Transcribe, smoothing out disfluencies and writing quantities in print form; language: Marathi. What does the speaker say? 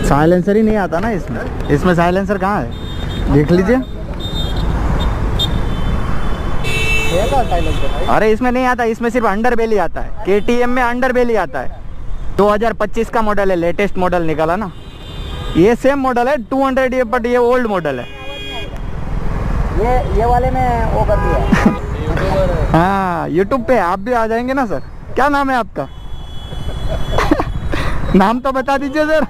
साइलेंसर ही नहीं आता ना इसमें। इसमें साइलेंसर कहाँ है, देख लीजिए। अरे इसमें नहीं आता, इसमें सिर्फ अंडर बेली आता है। KTM में अंडर बेली आता है। 2025 का मॉडल है, लेटेस्ट मॉडल निकाला ना। ये सेम मॉडल है 200 ये, बट ये ओल्ड मॉडल है। ये वाले में वो कर दिया। हाँ, यूट्यूब पे आप भी आ जाएंगे ना सर। क्या नाम है आपका? नाम तो बता दीजिए सर।